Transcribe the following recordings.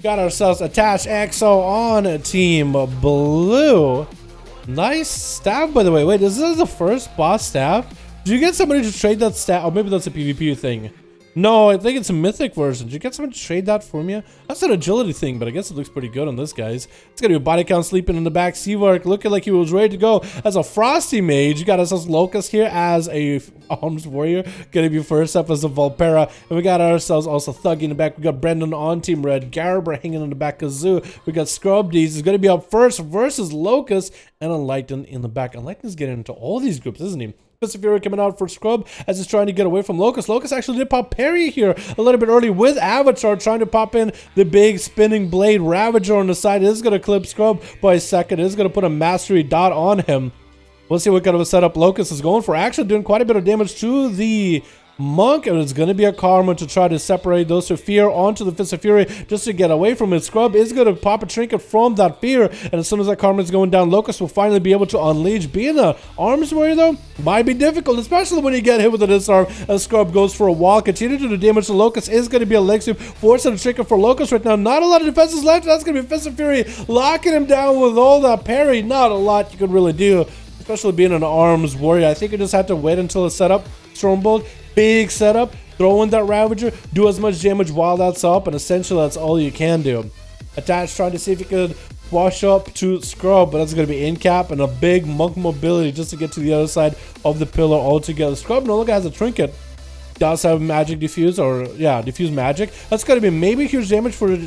Got ourselves attached EXO on team blue. Nice staff, by the way. Wait, is this the first boss staff? Did you get somebody to trade that staff? Or maybe that's a PvP thing. No, I think it's a mythic version. Did you get someone to trade that for me? That's an agility thing, but I guess it looks pretty good on this guy's. It's gonna be a body count sleeping in the back. Seavark looking like he was ready to go as a frosty mage. You got ourselves Locust here as a arms warrior. Gonna be first up as a Volpera. And we got ourselves also Thug in the back. We got Brendan on team red. Garber hanging in the back. Kazoo. We got Scrubdies is gonna be up first versus Locust and Enlighten in the back. Enlighten's getting into all these groups, isn't he? Fury coming out for Scrub as he's trying to get away from Locust. Locust actually did pop parry here a little bit early with Avatar trying to pop in the big spinning blade. Ravager on the side is going to clip Scrub by a second. Is going to put a mastery dot on him. We'll see what kind of a setup Locust is going for. Actually doing quite a bit of damage to the Monk, and it's going to be a Karma to try to separate those two Fear onto the Fist of Fury just to get away from it. Scrub is going to pop a trinket from that Fear, and as soon as that Karma is going down, Locust will finally be able to unleash. Being an arms warrior though might be difficult, especially when you get hit with a disarm as Scrub goes for a wall. Continue to do damage to Locust is going to be a leg sweep, forcing a trinket for Locust right now. Not a lot of defenses left. That's going to be Fist of Fury locking him down with all that parry. Not a lot you could really do, especially being an arms warrior. I think you just have to wait until it's set up. Stormbolt, big setup, throw in that Ravager, do as much damage while that's up, and essentially that's all you can do. Attach trying to see if you could wash up to Scrub, but that's going to be in cap and a big Monk mobility just to get to the other side of the pillar altogether. Scrub no longer has a trinket. Does have magic diffuse, or yeah, diffuse magic. That's going to be maybe huge damage for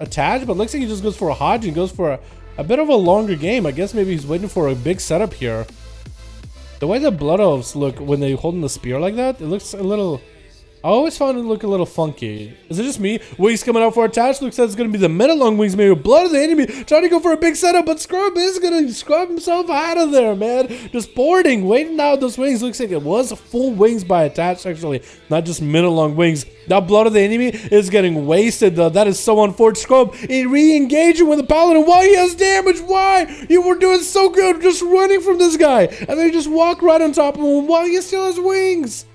Attach, but looks like he just goes for a Hodge and goes for a bit of a longer game. I guess maybe he's waiting for a big setup here. The way the Blood Elves look when they hold in the spear like that, it looks a little... I always found it look a little funky. Is it just me? Wings coming out for Attach. Looks like it's going to be the meta long wings, maybe Blood of the enemy. Trying to go for a big setup, but Scrub is going to scrub himself out of there, man. Just boarding, waiting out those wings. Looks like it was full wings by Attach, actually. Not just meta long wings. That Blood of the enemy is getting wasted, though. That is so unfortunate. Scrub re-engaging with the Paladin. Why he has damage? Why? You were doing so good just running from this guy. And then you just walk right on top of him while he still has wings.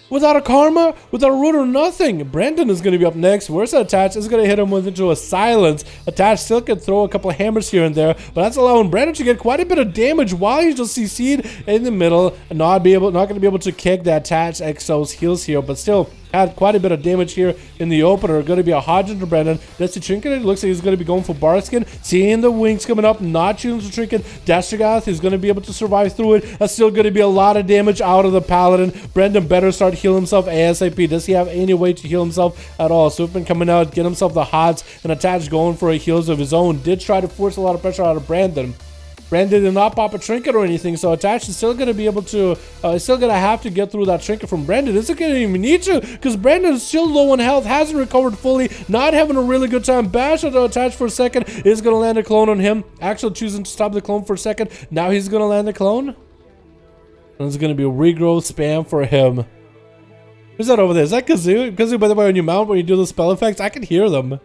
Without a Karma, without a root or nothing. Brandon is going to be up next. Where's that Attach? Is going to hit him into a silence. Attach still can throw a couple of hammers here and there, but that's allowing Brandon to get quite a bit of damage while he's just CC'd in the middle and not going to be able to kick that Attach EXO's heals here, but still had quite a bit of damage here in the opener. Going to be a Hodge into Brandon. That's the Trinket. It looks like he's going to be going for Barskin. Seeing the wings coming up, not choosing the Trinket. Dashagath is going to be able to survive through it. That's still going to be a lot of damage out of the Paladin. Brandon better start healing himself ASAP. Does he have any way to heal himself at all? Swooping coming out, get himself the Hods, and Attach going for a heals of his own. Did try to force a lot of pressure out of Brandon. Brandon did not pop a trinket or anything, so Attach is still going to be able to, still going to have to get through that trinket from Brandon. Isn't going to even need to, because Brandon is still low on health, hasn't recovered fully, not having a really good time. Bash out to Attach for a second, is going to land a clone on him. Actually choosing to stop the clone for a second. Now he's going to land the clone. And it's going to be a regrowth spam for him. Who's that over there? Is that Kazoo? Kazoo, by the way, on your mount when you do the spell effects, I can hear them.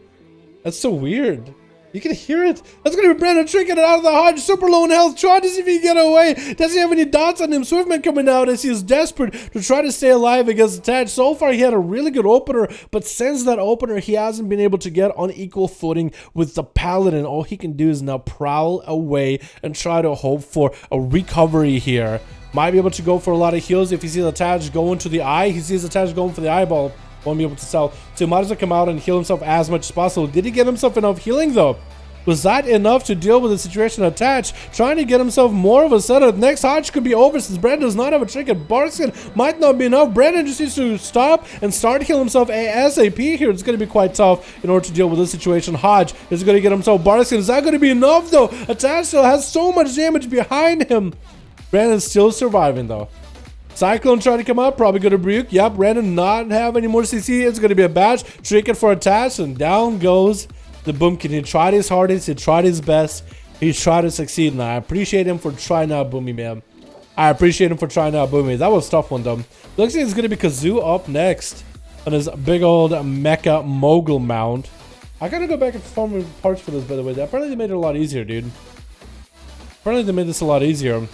That's so weird. You can hear it. That's going to be Brandon Trinket out of the Hodge. Super low in health. Trying to see if he can get away. Doesn't have any dots on him. Swiftman coming out as he is desperate to try to stay alive against Attach. So far, he had a really good opener. But since that opener, he hasn't been able to get on equal footing with the Paladin. All he can do is now prowl away and try to hope for a recovery here. Might be able to go for a lot of heals if he sees Attach going to the eye. He sees Attach going for the eyeball. Won't be able to sell. So he might as well come out and heal himself as much as possible. Did he get himself enough healing though? Was that enough to deal with the situation Attach? Trying to get himself more of a setup. Next Hodge could be over since Brandon does not have a trinket. Barskin might not be enough. Brandon just needs to stop and start healing himself ASAP here. It's going to be quite tough in order to deal with this situation. Hodge is going to get himself Barskin. Is that going to be enough though? Attach still has so much damage behind him. Brandon's still surviving though. Cyclone trying to come up, probably going to Rebuke. Yep, Brandon not have any more CC. It's going to be a badge. Trinket for Attach, and down goes the Boomkin. He tried his hardest, he tried his best, he tried to succeed, and I appreciate him for trying out, Boomy man. I appreciate him for trying to outboom me. That was a tough one, though. Looks like it's going to be Kazoo up next on his big old mecha mogul mount. I gotta go back and perform parts for this, by the way. Apparently they made it a lot easier, dude. Apparently they made this a lot easier.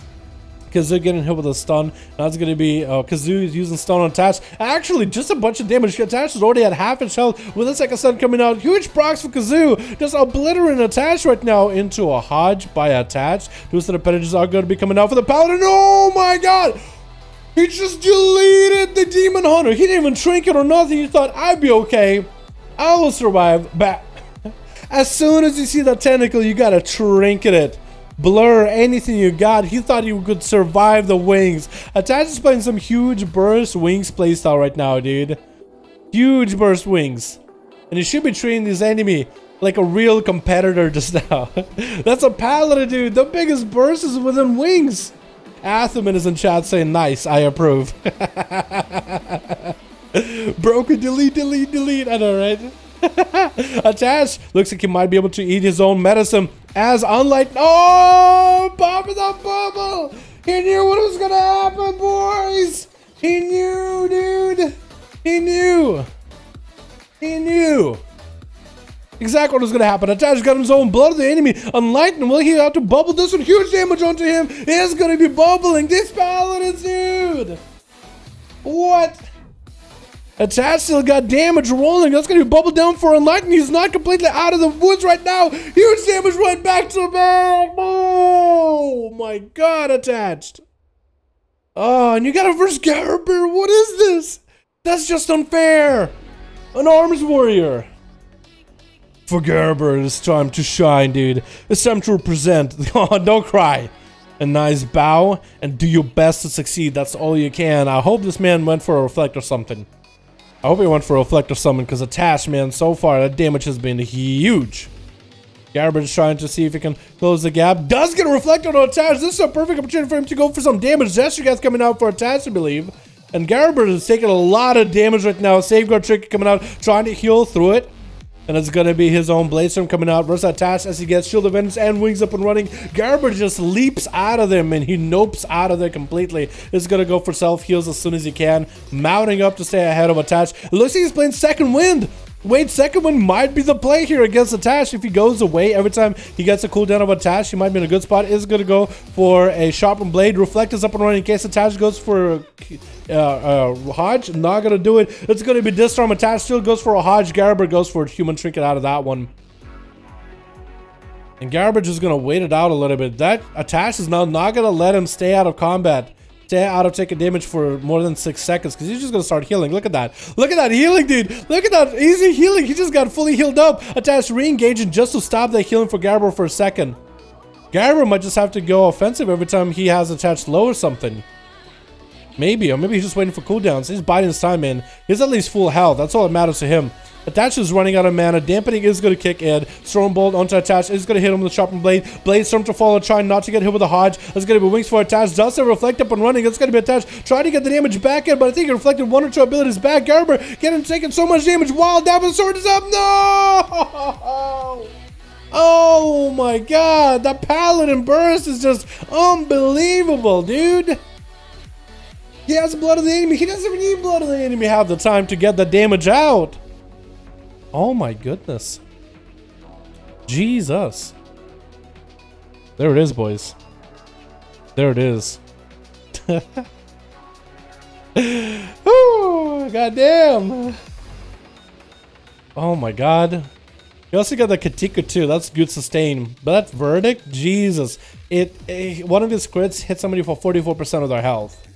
Kazoo getting hit with a stun. Now it's gonna be Kazoo using stun on Attach. Actually, just a bunch of damage. Attach is already at half its health with a second stun coming out. Huge procs for Kazoo. Just obliterating Attach right now into a Hodge by Attach. Twisted appendages are gonna be coming out for the Paladin. Oh my god! He just deleted the Demon Hunter. He didn't even trinket or nothing. He thought, I'd be okay. I will survive. But as soon as you see that tentacle, you gotta trinket it. Blur anything you got. He thought he could survive the wings. Attach is playing some huge burst wings playstyle right now, dude. Huge burst wings. And he should be treating this enemy like a real competitor just now. That's a Paladin, dude. The biggest burst is within wings. Atherman is in chat saying, nice, I approve. Broken, delete. I know, right? Attach looks like he might be able to eat his own medicine. As unlike, oh, popping that bubble. He knew what was gonna happen, boys. He knew, dude. He knew exactly what was gonna happen. Attach got his own blood of the enemy. Unlighten, will he have to bubble this one? Huge damage onto him. It's gonna be bubbling. This Paladin, dude. What? Attach still got damage rolling. That's gonna be bubbled down for Unlighten. He's not completely out of the woods right now. Huge damage right back to the back. Oh my god, Attached. Oh, and you got a verse Garber. What is this? That's just unfair. An arms warrior. For Gerber, it's time to shine, dude. It's time to represent. Oh, don't cry. A nice bow and do your best to succeed. That's all you can. I hope this man went for a reflect or something. I hope he went for a reflect or something, because Attach, man, so far that damage has been huge. Gerber is trying to see if he can close the gap. Does get a reflector on Attach. This is a perfect opportunity for him to go for some damage. Gesture gets coming out for Attach, I believe. And Gerber is taking a lot of damage right now. Safeguard trick coming out, trying to heal through it. And it's gonna be his own Bladestorm coming out versus Attach as he gets Shield of Vengeance and Wings up and running. Gerber just leaps out of them and he nopes out of there completely. He's gonna go for self-heals as soon as he can. Mounting up to stay ahead of Attach. It looks like he's playing Second Wind. Wait, Second Wind might be the play here against Attach. If he goes away every time he gets a cooldown of Attach, he might be in a good spot. Is gonna go for a Sharpened Blade. Reflect is up and running in case Attach goes for Hodge. Not gonna do it. It's gonna be Disarm. Attach still goes for a Hodge. Gerber goes for a Human Trinket out of that one. And Gerber just gonna wait it out a little bit. That Attach is now not gonna let him stay out of combat. Stay out of taking damage for more than 6 seconds, because he's just gonna start healing. Look at that. Look at that healing, dude. Look at that easy healing. He just got fully healed up. Attach re-engaging just to stop the healing for Gerber for a second. Gerber might just have to go offensive every time he has Attached low or something. Maybe, or maybe he's just waiting for cooldowns. He's biding his time, man. He's at least full health. That's all that matters to him. Attach is running out of mana. Dampening is going to kick in. Storm Bolt onto Attach is going to hit him with a Sharpened Blade. Bladestorm to follow, trying not to get hit with a Hodge. It's going to be Wings for Attach. Does have Reflect up and running. It's going to be Attach. Trying to get the damage back in, but I think he reflected 1 or 2 abilities back. Gerber taking so much damage while Davin's sword is up. No! Oh my god. That Paladin burst is just unbelievable, dude. He has blood of the enemy. He doesn't even need blood of the enemy half the time to get the damage out. Oh my goodness. Jesus. There it is, boys. There it is. Ooh, goddamn. Oh my god. You also got the Katika too. That's good sustain. But that Verdict, Jesus. One of his crits hit somebody for 44% of their health.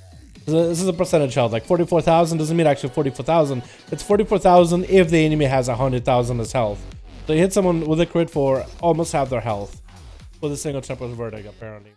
This is a percentage health, like 44,000 doesn't mean actually 44,000. It's 44,000 if the enemy has 100,000 as health. So you hit someone with a crit for almost half their health with a single Temper's Verdict, apparently.